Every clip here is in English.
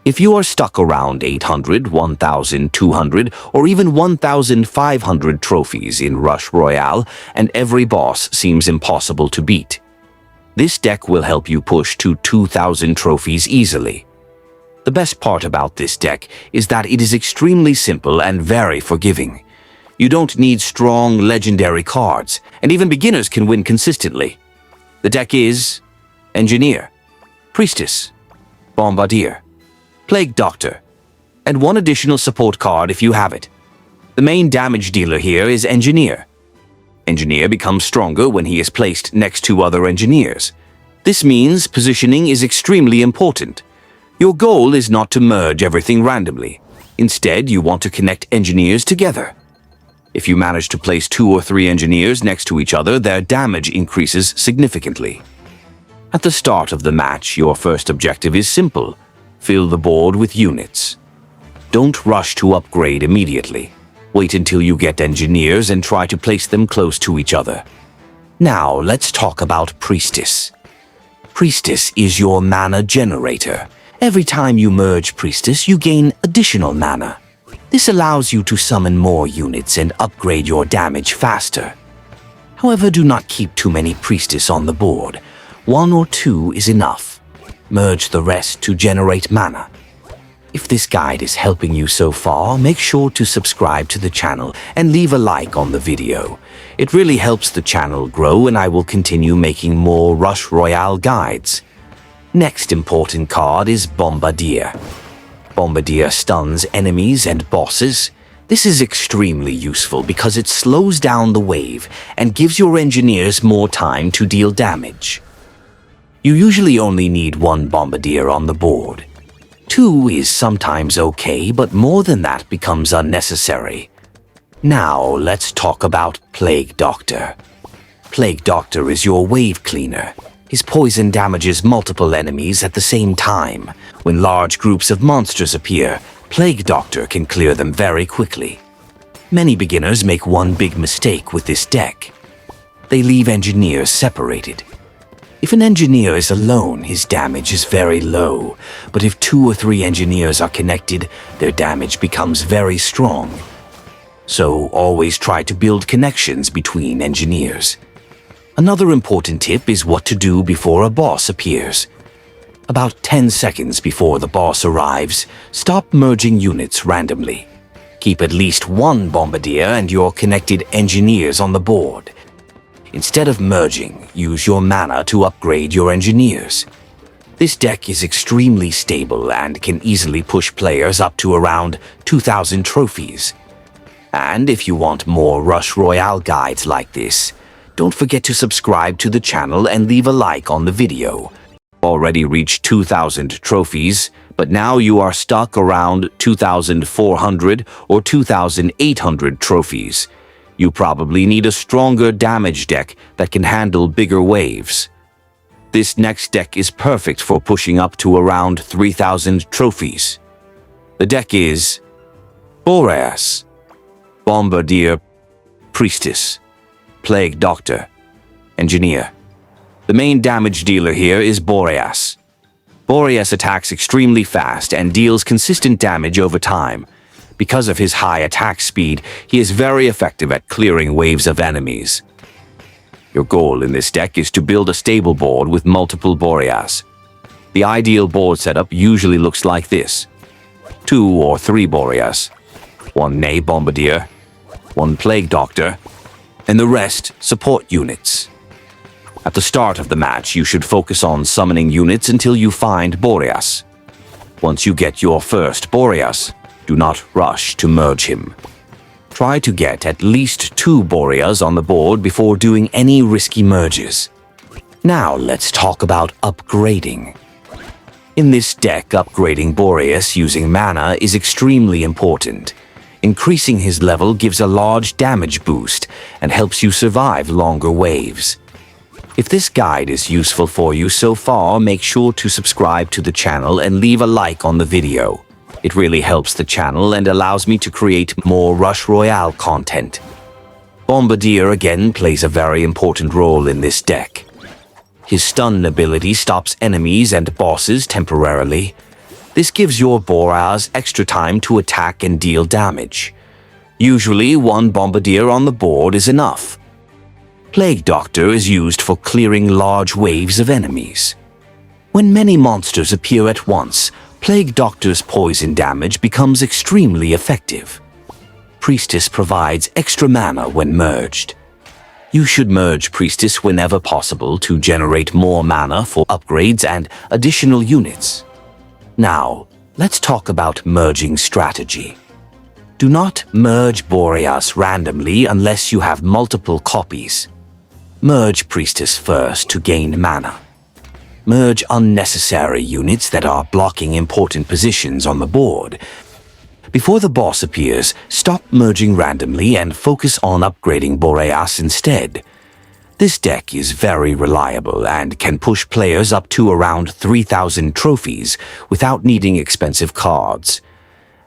If you are stuck around 800, 1,200, or even 1,500 trophies in Rush Royale and every boss seems impossible to beat, this deck will help you push to 2,000 trophies easily. The best part about this deck is that it is extremely simple and very forgiving. You don't need strong legendary cards, and even beginners can win consistently. The deck is Engineer, Priestess, Bombardier, Plague Doctor, and one additional support card if you have it. The main damage dealer here is Engineer. Engineer becomes stronger when he is placed next to other engineers. This means positioning is extremely important. Your goal is not to merge everything randomly. Instead, you want to connect engineers together. If you manage to place 2 or 3 engineers next to each other, their damage increases significantly. At the start of the match, your first objective is simple: fill the board with units. Don't rush to upgrade immediately. Wait until you get engineers and try to place them close to each other. Now, let's talk about Priestess. Priestess is your mana generator. Every time you merge Priestess, you gain additional mana. This allows you to summon more units and upgrade your damage faster. However, do not keep too many Priestess on the board. 1 or 2 is enough. Merge the rest to generate mana. If this guide is helping you so far, make sure to subscribe to the channel and leave a like on the video. It really helps the channel grow, and I will continue making more Rush Royale guides. Next important card is Bombardier. Bombardier stuns enemies and bosses. This is extremely useful because it slows down the wave and gives your engineers more time to deal damage. You usually only need 1 Bombardier on the board. 2 is sometimes okay, but more than that becomes unnecessary. Now let's talk about Plague Doctor. Plague Doctor is your wave cleaner. His poison damages multiple enemies at the same time. When large groups of monsters appear, Plague Doctor can clear them very quickly. Many beginners make one big mistake with this deck. They leave engineers separated. If an engineer is alone, his damage is very low, but if 2 or 3 engineers are connected, their damage becomes very strong. So always try to build connections between engineers. Another important tip is what to do before a boss appears. About 10 seconds before the boss arrives, stop merging units randomly. Keep at least 1 Bombardier and your connected engineers on the board. Instead of merging, use your mana to upgrade your engineers. This deck is extremely stable and can easily push players up to around 2,000 trophies. And if you want more Rush Royale guides like this, don't forget to subscribe to the channel and leave a like on the video. Already reached 2,000 trophies, but now you are stuck around 2,400 or 2,800 trophies. You probably need a stronger damage deck that can handle bigger waves. This next deck is perfect for pushing up to around 3,000 trophies. The deck is Boreas, Bombardier, Priestess, Plague Doctor, Engineer. The main damage dealer here is Boreas. Boreas attacks extremely fast and deals consistent damage over time. Because of his high attack speed, he is very effective at clearing waves of enemies. Your goal in this deck is to build a stable board with multiple Boreas. The ideal board setup usually looks like this: 2 or 3 Boreas, 1 Ney Bombardier, 1 Plague Doctor, and the rest support units. At the start of the match, you should focus on summoning units until you find Boreas. Once you get your first Boreas, do not rush to merge him. Try to get at least 2 Boreas on the board before doing any risky merges. Now let's talk about upgrading. In this deck, upgrading Boreas using mana is extremely important. Increasing his level gives a large damage boost and helps you survive longer waves. If this guide is useful for you so far, make sure to subscribe to the channel and leave a like on the video. It really helps the channel and allows me to create more Rush Royale content. Bombardier again plays a very important role in this deck. His stun ability stops enemies and bosses temporarily. This gives your Boras extra time to attack and deal damage. Usually, one bombardier on the board is enough. Plague Doctor is used for clearing large waves of enemies. When many monsters appear at once, Plague Doctor's poison damage becomes extremely effective. Priestess provides extra mana when merged. You should merge Priestess whenever possible to generate more mana for upgrades and additional units. Now, let's talk about merging strategy. Do not merge Boreas randomly unless you have multiple copies. Merge Priestess first to gain mana. Merge unnecessary units that are blocking important positions on the board. Before the boss appears, stop merging randomly and focus on upgrading Boreas instead. This deck is very reliable and can push players up to around 3,000 trophies without needing expensive cards.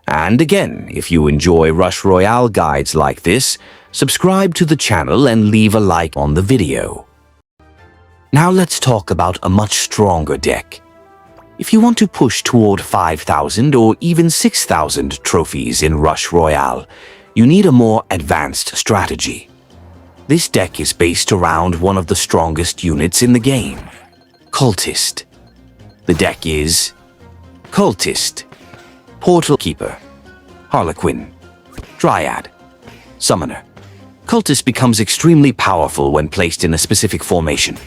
And again, if you enjoy Rush Royale guides like this, subscribe to the channel and leave a like on the video. Now let's talk about a much stronger deck. If you want to push toward 5,000 or even 6,000 trophies in Rush Royale, you need a more advanced strategy. This deck is based around one of the strongest units in the game, Cultist. The deck is Cultist, Portal Keeper, Harlequin, Dryad, Summoner. Cultist becomes extremely powerful when placed in a specific formation.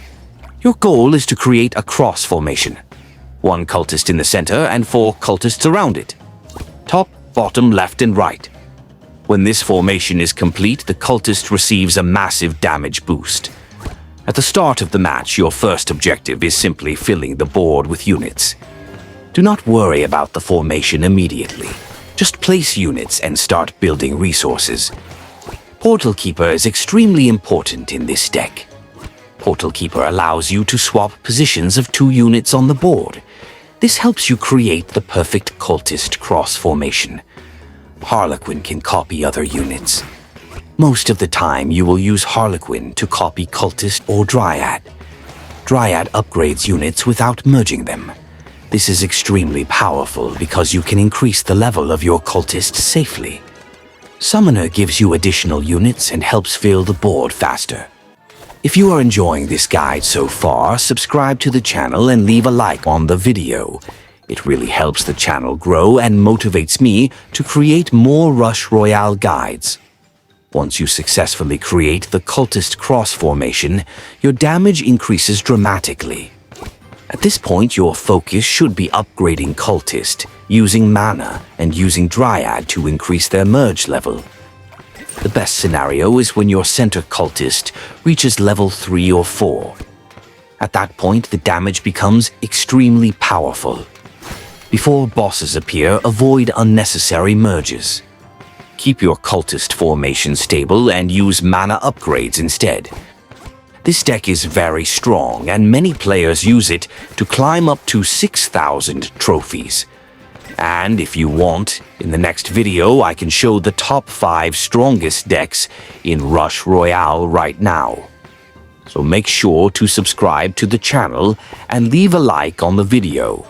Your goal is to create a cross formation. 1 cultist in the center and 4 cultists around it. Top, bottom, left, and right. When this formation is complete, the cultist receives a massive damage boost. At the start of the match, your first objective is simply filling the board with units. Do not worry about the formation immediately. Just place units and start building resources. Portal Keeper is extremely important in this deck. Portal Keeper allows you to swap positions of 2 units on the board. This helps you create the perfect cultist cross formation. Harlequin can copy other units. Most of the time, you will use Harlequin to copy cultist or Dryad. Dryad upgrades units without merging them. This is extremely powerful because you can increase the level of your cultist safely. Summoner gives you additional units and helps fill the board faster. If you are enjoying this guide so far, subscribe to the channel and leave a like on the video. It really helps the channel grow and motivates me to create more Rush Royale guides. Once you successfully create the cultist cross formation, your damage increases dramatically. At this point, your focus should be upgrading cultist, using mana, and using Dryad to increase their merge level. The best scenario is when your center cultist reaches level 3 or 4. At that point, the damage becomes extremely powerful. Before bosses appear, avoid unnecessary merges. Keep your cultist formation stable and use mana upgrades instead. This deck is very strong and many players use it to climb up to 6,000 trophies. And if you want, in the next video I can show the top 5 strongest decks in Rush Royale right now. So make sure to subscribe to the channel and leave a like on the video.